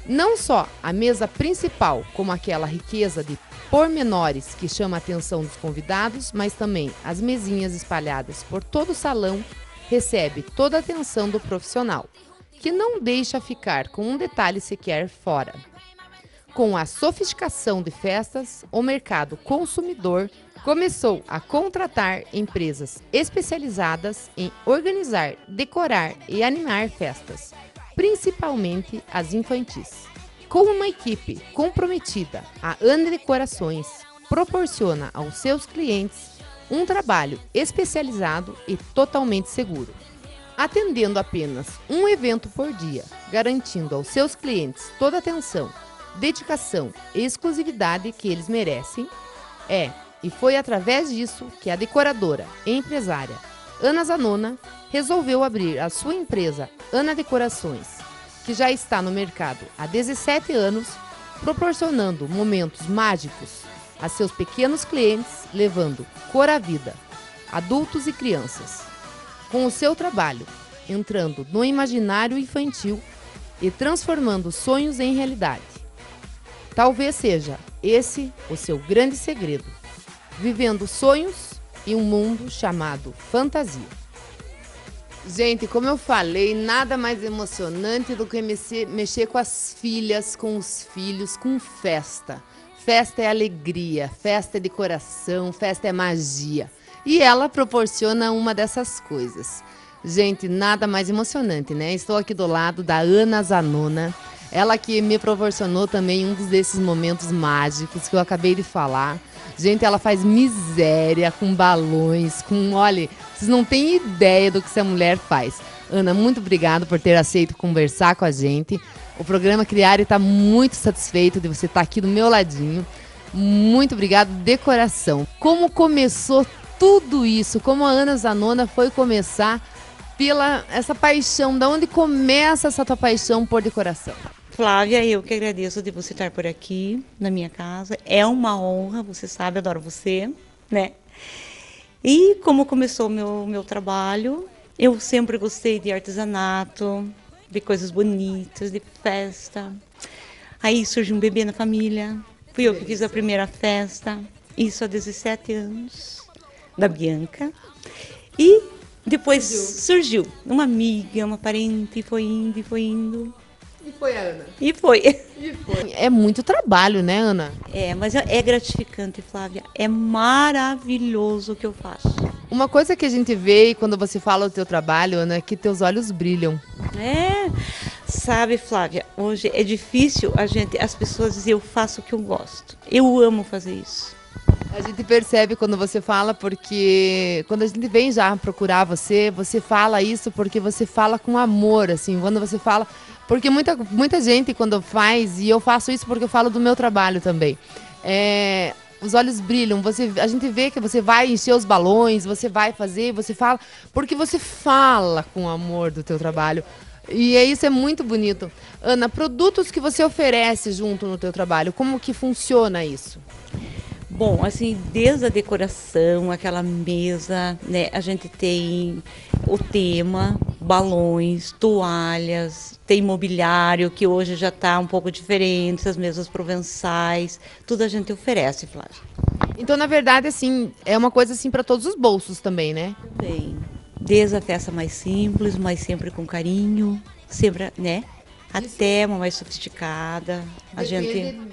Não só a mesa principal, como aquela riqueza de pormenores que chama a atenção dos convidados, mas também as mesinhas espalhadas por todo o salão recebe toda a atenção do profissional, que não deixa ficar com um detalhe sequer fora. Com a sofisticação de festas, o mercado consumidor começou a contratar empresas especializadas em organizar, decorar e animar festas, principalmente as infantis. Com uma equipe comprometida, a Ana Decorações proporciona aos seus clientes um trabalho especializado e totalmente seguro, atendendo apenas um evento por dia, garantindo aos seus clientes toda a atenção, dedicação e exclusividade que eles merecem. E foi através disso que a decoradora e empresária Ana Zanona resolveu abrir a sua empresa Ana Decorações, que já está no mercado há 17 anos, proporcionando momentos mágicos a seus pequenos clientes, levando cor à vida, adultos e crianças. Com o seu trabalho, entrando no imaginário infantil e transformando sonhos em realidade. Talvez seja esse o seu grande segredo, vivendo sonhos em um mundo chamado fantasia. Gente, como eu falei, nada mais emocionante do que mexer com as filhas, com os filhos, com festa. Festa é alegria, festa é decoração, festa é magia. E ela proporciona uma dessas coisas. Gente, nada mais emocionante, né? Estou aqui do lado da Ana Zanona. Ela que me proporcionou também um desses momentos mágicos que eu acabei de falar. Gente, ela faz miséria com balões, com... Olha, vocês não têm ideia do que essa mulher faz. Ana, muito obrigada por ter aceito conversar com a gente. O programa Criare está muito satisfeito de você estar aqui do meu ladinho. Muito obrigada de coração. Como começou tudo isso? Como a Ana Zanona foi começar pela essa paixão? Da onde começa essa tua paixão por decoração? Flávia, eu que agradeço de você estar por aqui na minha casa. É uma honra, você sabe, adoro você, né? E como começou o meu trabalho, eu sempre gostei de artesanato, de coisas bonitas, de festa. Aí surgiu um bebê na família, fui eu que fiz a primeira festa, isso há 17 anos, da Bianca. E depois surgiu uma amiga, uma parente, e foi indo, e foi indo. E foi a Ana? E foi. É muito trabalho, né, Ana? É, mas é gratificante, Flávia. É maravilhoso o que eu faço. Uma coisa que a gente vê quando você fala do teu trabalho, Ana, é que teus olhos brilham. É, sabe, Flávia, hoje é difícil as pessoas dizerem eu faço o que eu gosto. Eu amo fazer isso. A gente percebe quando você fala, porque quando a gente vem já procurar você, você fala isso porque você fala com amor, assim, quando você fala... Porque muita gente quando faz, e eu faço isso porque eu falo do meu trabalho também, os olhos brilham, a gente vê que você vai encher os balões, você vai fazer, você fala, porque você fala com amor do teu trabalho. E isso é muito bonito. Ana, produtos que você oferece junto no teu trabalho, como que funciona isso? Bom, assim, desde a decoração, aquela mesa, né, a gente tem o tema, balões, toalhas, tem mobiliário, que hoje já está um pouco diferente, as mesas provençais, tudo a gente oferece, Flávia. Então, na verdade, assim, é uma coisa assim para todos os bolsos também, né? Bem, desde a peça mais simples, mas sempre com carinho, sempre, né? Até uma mais sofisticada.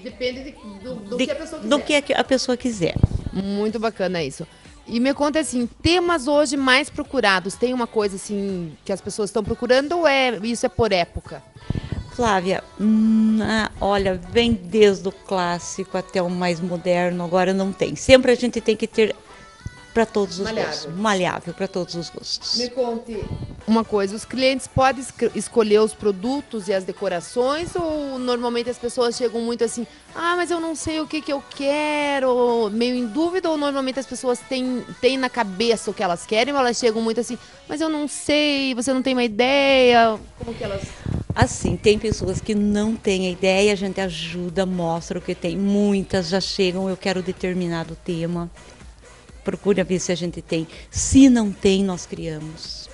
Depende do que a pessoa quiser. Do que a pessoa quiser. Muito bacana isso. E me conta assim, temas hoje mais procurados, tem uma coisa assim que as pessoas estão procurando ou isso é por época? Flávia, olha, vem desde o clássico até o mais moderno, agora não tem. Sempre a gente tem que ter para todos os gostos. Maleável para todos os gostos. Me conte uma coisa, os clientes podem escolher os produtos e as decorações ou normalmente as pessoas chegam muito assim, mas eu não sei o que eu quero, meio em dúvida, ou normalmente as pessoas têm na cabeça o que elas querem ou elas chegam muito assim, mas eu não sei, você não tem uma ideia, como que elas... Assim, tem pessoas que não têm a ideia, a gente ajuda, mostra o que tem. Muitas já chegam, eu quero determinado tema. Procura ver se a gente tem. Se não tem, nós criamos.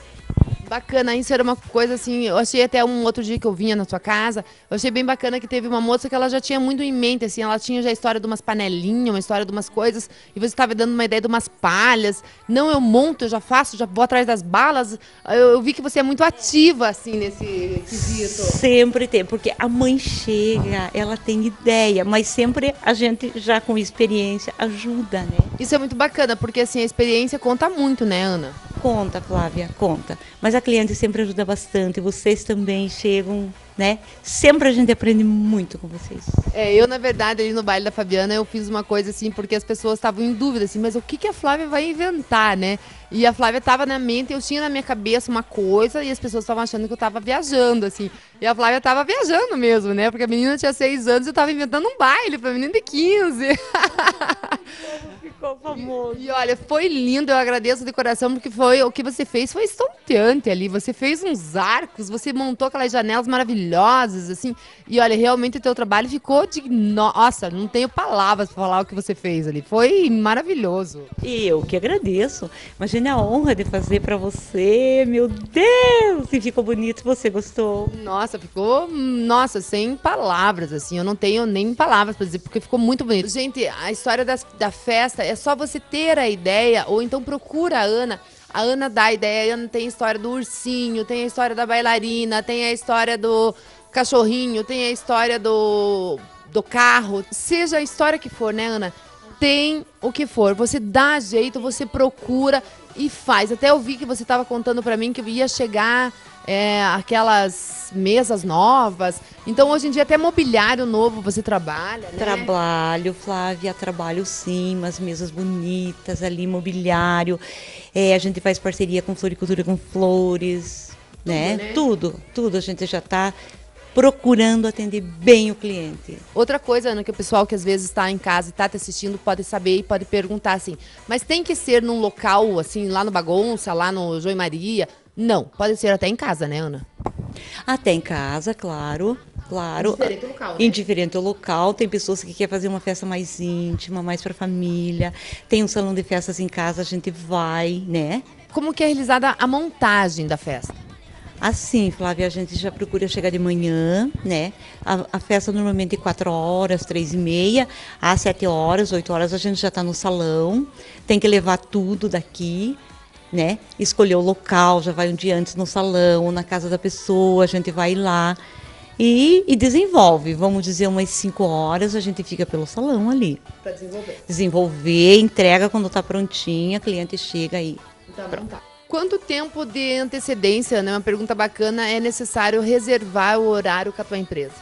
Bacana, isso era uma coisa assim, eu achei até um outro dia que eu vinha na sua casa, eu achei bem bacana que teve uma moça que ela já tinha muito em mente, assim, ela tinha já a história de umas panelinhas, uma história de umas coisas, e você estava dando uma ideia de umas palhas. Não, eu monto, eu já faço, já vou atrás das balas. Eu vi que você é muito ativa, assim, nesse quesito. Sempre tem, porque a mãe chega, ela tem ideia, mas sempre a gente já com experiência ajuda, né? Isso é muito bacana, porque assim, a experiência conta muito, né, Ana? Conta, Flávia, conta. Mas a cliente sempre ajuda bastante, vocês também chegam, né? Sempre a gente aprende muito com vocês. Eu, na verdade, ali no baile da Fabiana, eu fiz uma coisa assim, porque as pessoas estavam em dúvida, assim, mas o que a Flávia vai inventar, né? E a Flávia estava na mente, eu tinha na minha cabeça uma coisa e as pessoas estavam achando que eu estava viajando, assim. E a Flávia estava viajando mesmo, né? Porque a menina tinha 6 anos e eu estava inventando um baile para menina de 15. Ficou famoso. E olha, foi lindo, eu agradeço de coração, porque o que você fez foi estonteante ali. Você fez uns arcos, você montou aquelas janelas maravilhosas, assim. E olha, realmente o teu trabalho ficou de... Nossa, não tenho palavras para falar o que você fez ali. Foi maravilhoso. E eu que agradeço. Imagine a honra de fazer para você, meu Deus! E ficou bonito, você gostou? Nossa, ficou... Nossa, sem palavras, assim. Eu não tenho nem palavras para dizer, porque ficou muito bonito. Gente, a história da festa... É só você ter a ideia, ou então procura a Ana. A Ana dá a ideia, a Ana tem a história do ursinho, tem a história da bailarina, tem a história do cachorrinho, tem a história do carro. Seja a história que for, né, Ana? Tem o que for. Você dá jeito, você procura e faz. Até eu vi que você estava contando para mim que ia chegar aquelas mesas novas. Então, hoje em dia, até mobiliário novo você trabalha, né? Trabalho, Flávia, trabalho sim, umas mesas bonitas ali, mobiliário. A gente faz parceria com floricultura, com flores, né? Tudo a gente já está procurando atender bem o cliente. Outra coisa, Ana, que o pessoal que às vezes está em casa e está te assistindo pode saber e pode perguntar assim, mas tem que ser num local, assim, lá no Bagunça, lá no João e Maria, Não, pode ser até em casa, né, Ana? Até em casa, claro. Indiferente ao local, né? Indiferente ao local. Tem pessoas que querem fazer uma festa mais íntima, mais para a família. Tem um salão de festas em casa, a gente vai, né? Como que é realizada a montagem da festa? Assim, Flávia, a gente já procura chegar de manhã, né? A festa normalmente é 4 horas, 3h30, às 7 horas, 8 horas a gente já está no salão. Tem que levar tudo daqui, né? Escolher o local, já vai um dia antes no salão, ou na casa da pessoa, a gente vai lá e desenvolve. Vamos dizer, umas 5 horas a gente fica pelo salão ali. Para desenvolver. Desenvolver, entrega quando está prontinha, a cliente chega aí. Tá bom, tá. Quanto tempo de antecedência, né? Uma pergunta bacana, é necessário reservar o horário com a tua empresa?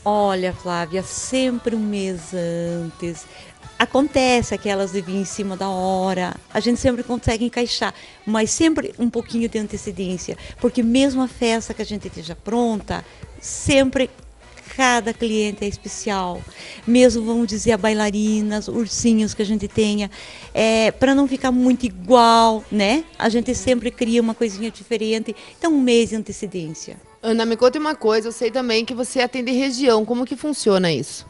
Olha, Flávia, sempre um mês antes. Acontece aquelas de vir em cima da hora, a gente sempre consegue encaixar, mas sempre um pouquinho de antecedência, porque mesmo a festa que a gente esteja pronta, sempre cada cliente é especial. Mesmo, vamos dizer, a bailarinas, ursinhos que a gente tenha, para não ficar muito igual, né? A gente sempre cria uma coisinha diferente, então um mês de antecedência. Ana, me conta uma coisa, eu sei também que você atende região, como que funciona isso?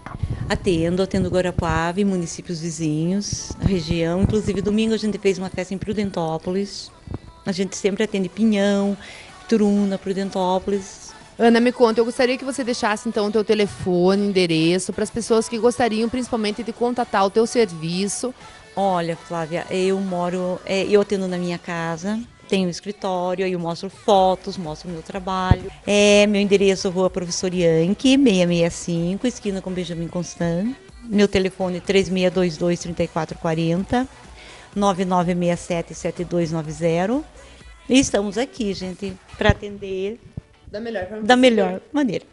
Atendo Guarapuava e municípios vizinhos, a região. Inclusive, domingo a gente fez uma festa em Prudentópolis. A gente sempre atende Pinhão, Turuna, Prudentópolis. Ana, me conta, eu gostaria que você deixasse então o teu telefone, endereço, para as pessoas que gostariam principalmente de contatar o teu serviço. Olha, Flávia, eu atendo na minha casa. Tenho um escritório, aí eu mostro fotos, mostro o meu trabalho. Meu endereço, Rua Professor Yankee, 665, esquina com Benjamin Constant. Meu telefone 3622-3440, 9967-7290. E estamos aqui, gente, para atender da melhor maneira.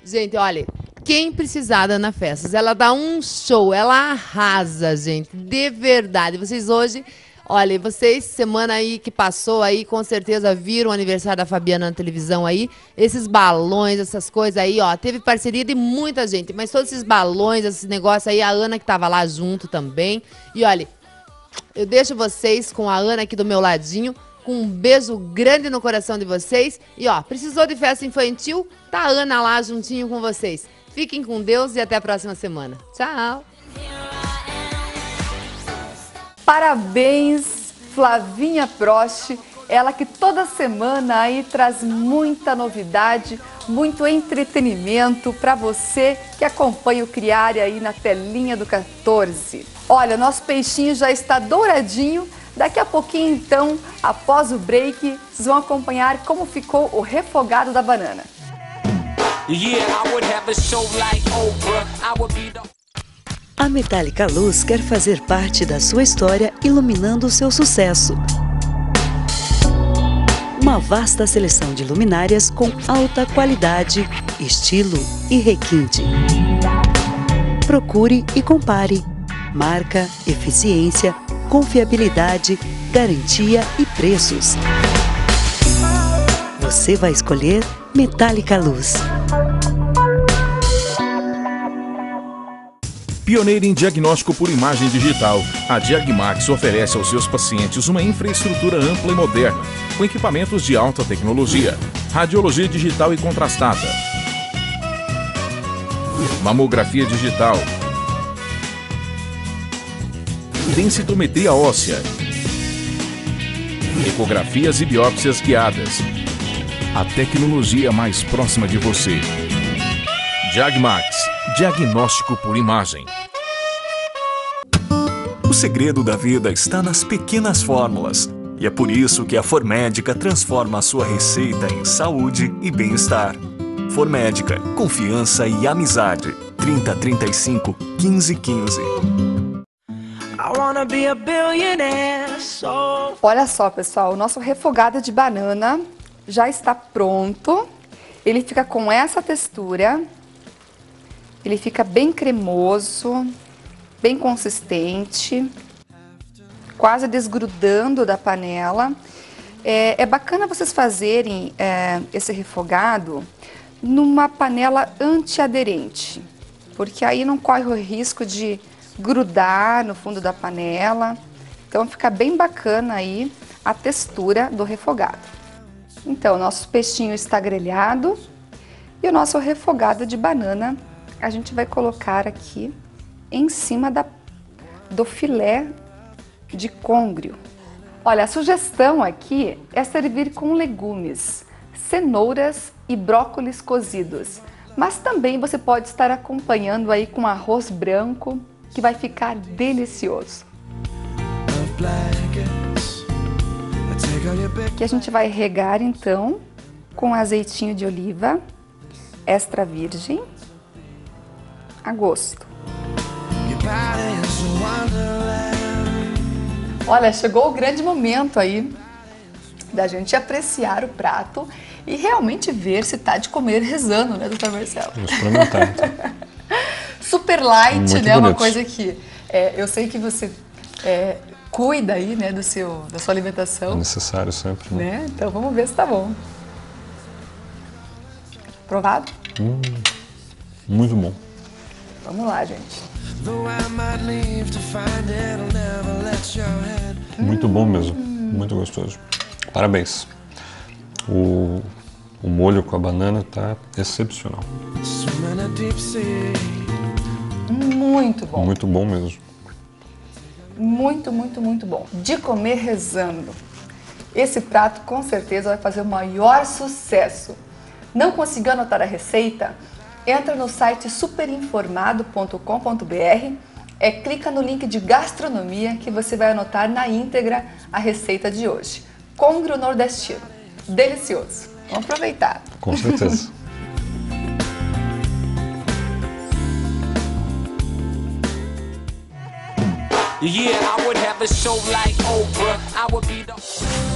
Gente, olha, quem precisar da Ana Festas, ela dá um show, ela arrasa, gente, de verdade. Vocês hoje... Olha, vocês, semana aí que passou aí, com certeza viram o aniversário da Fabiana na televisão aí. Esses balões, essas coisas aí, ó. Teve parceria de muita gente, mas todos esses balões, esses negócios aí, a Ana que tava lá junto também. E olha, eu deixo vocês com a Ana aqui do meu ladinho, com um beijo grande no coração de vocês. E ó, precisou de festa infantil? Tá a Ana lá juntinho com vocês. Fiquem com Deus e até a próxima semana. Tchau! Parabéns, Flavinha Prost, ela que toda semana aí traz muita novidade, muito entretenimento para você que acompanha o Criare aí na telinha do 14. Olha, nosso peixinho já está douradinho, daqui a pouquinho então, após o break, vocês vão acompanhar como ficou o refogado da banana. A Metálica Luz quer fazer parte da sua história iluminando o seu sucesso. Uma vasta seleção de luminárias com alta qualidade, estilo e requinte. Procure e compare. Marca, eficiência, confiabilidade, garantia e preços. Você vai escolher Metálica Luz. Pioneira em diagnóstico por imagem digital, a Diagmax oferece aos seus pacientes uma infraestrutura ampla e moderna, com equipamentos de alta tecnologia, radiologia digital e contrastada, mamografia digital, densitometria óssea, ecografias e biópsias guiadas. A tecnologia mais próxima de você. Diagmax, diagnóstico por imagem. O segredo da vida está nas pequenas fórmulas. E é por isso que a Formédica transforma a sua receita em saúde e bem-estar. Formédica, confiança e amizade. 3035 1515. Olha só, pessoal, o nosso refogado de banana já está pronto. Ele fica com essa textura. Ele fica bem cremoso, bem consistente, quase desgrudando da panela. É bacana vocês fazerem esse refogado numa panela antiaderente, porque aí não corre o risco de grudar no fundo da panela. Então fica bem bacana aí a textura do refogado. Então, nosso peixinho está grelhado e o nosso refogado de banana a gente vai colocar aqui em cima do filé de côngrio. Olha, a sugestão aqui é servir com legumes, cenouras e brócolis cozidos, mas também você pode estar acompanhando aí com arroz branco, que vai ficar delicioso. Que a gente vai regar então com azeitinho de oliva extra virgem a gosto. Olha, chegou o grande momento aí da gente apreciar o prato e realmente ver se tá de comer rezando, né, doutor Marcelo? Vamos experimentar, então. Super light, muito né? Bonito. Uma coisa que eu sei que você cuida aí, né, da sua alimentação. É necessário sempre, né? Então vamos ver se tá bom. Provado? Muito bom. Vamos lá, gente. Muito bom mesmo, muito gostoso. Parabéns. O molho com a banana tá excepcional. Muito bom. Muito bom mesmo. Muito, muito, muito bom. De comer rezando. Esse prato com certeza vai fazer o maior sucesso. Não conseguiu anotar a receita? Entra no site superinformado.com.br, clica no link de gastronomia que você vai anotar na íntegra a receita de hoje. Côngrio nordestino. Delicioso. Vamos aproveitar. Com certeza.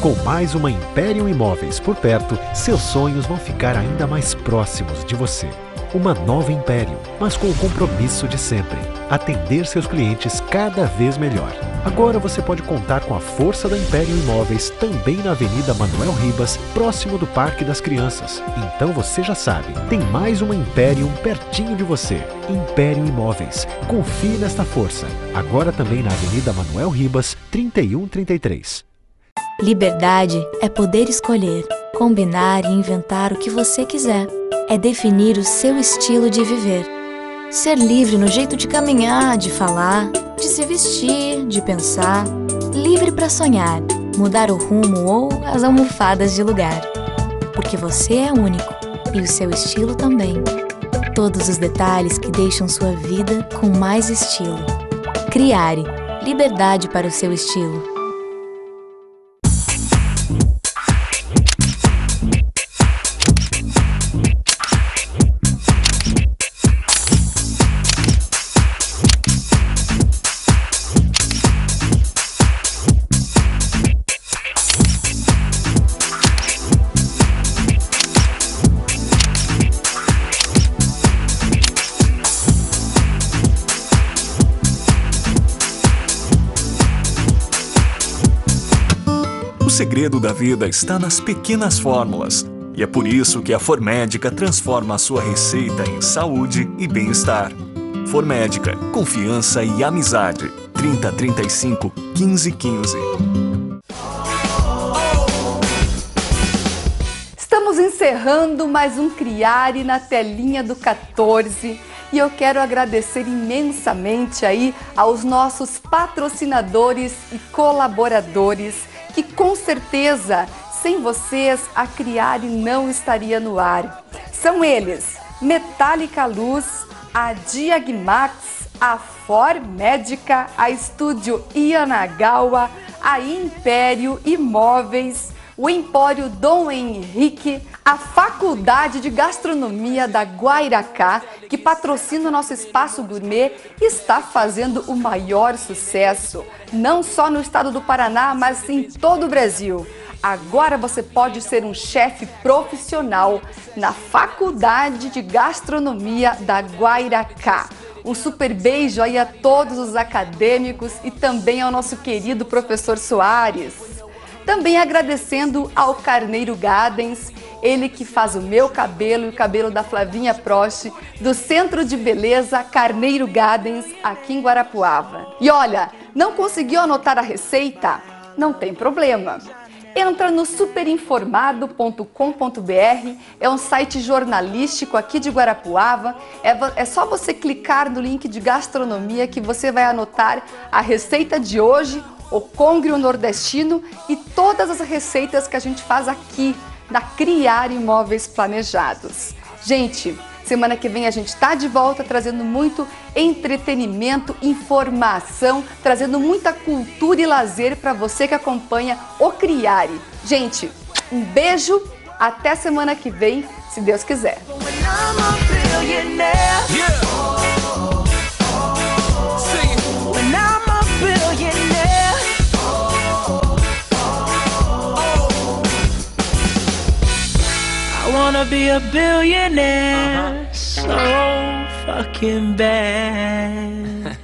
Com mais uma Império Imóveis por perto, seus sonhos vão ficar ainda mais próximos de você. Uma nova Império, mas com o compromisso de sempre, atender seus clientes cada vez melhor. Agora você pode contar com a força da Império Imóveis também na Avenida Manuel Ribas, próximo do Parque das Crianças. Então você já sabe, tem mais uma Império pertinho de você. Império Imóveis. Confie nesta força. Agora também na Avenida Manuel Ribas, 3133. Liberdade é poder escolher, combinar e inventar o que você quiser. É definir o seu estilo de viver. Ser livre no jeito de caminhar, de falar, de se vestir, de pensar. Livre para sonhar, mudar o rumo ou as almofadas de lugar. Porque você é único e o seu estilo também. Todos os detalhes que deixam sua vida com mais estilo. Criare, liberdade para o seu estilo. O segredo da vida está nas pequenas fórmulas. E é por isso que a Formédica transforma a sua receita em saúde e bem-estar. Formédica, confiança e amizade. 3035 1515. Estamos encerrando mais um Criare na telinha do 14 e eu quero agradecer imensamente aí aos nossos patrocinadores e colaboradores que com certeza sem vocês a Criare não estaria no ar. São eles: Metálica Luz, a Diagmax, a Formédica, a Estúdio Ianagawa, a Império Imóveis, o Empório Dom Henrique, a Faculdade de Gastronomia da Guairacá, que patrocina o nosso Espaço Gourmet e está fazendo o maior sucesso, não só no estado do Paraná, mas em todo o Brasil. Agora você pode ser um chefe profissional na Faculdade de Gastronomia da Guairacá. Um super beijo aí a todos os acadêmicos e também ao nosso querido professor Soares. Também agradecendo ao Carneiro Gardens, ele que faz o meu cabelo e o cabelo da Flavinha Prost, do Centro de Beleza Carneiro Gardens, aqui em Guarapuava. E olha, não conseguiu anotar a receita? Não tem problema. Entra no superinformado.com.br, é um site jornalístico aqui de Guarapuava. É só você clicar no link de gastronomia que você vai anotar a receita de hoje, o congrio nordestino e todas as receitas que a gente faz aqui na Criar Imóveis Planejados. Gente, semana que vem a gente está de volta trazendo muito entretenimento, informação, trazendo muita cultura e lazer para você que acompanha o Criare. Gente, um beijo, até semana que vem, se Deus quiser. I wanna be a billionaire so fucking bad.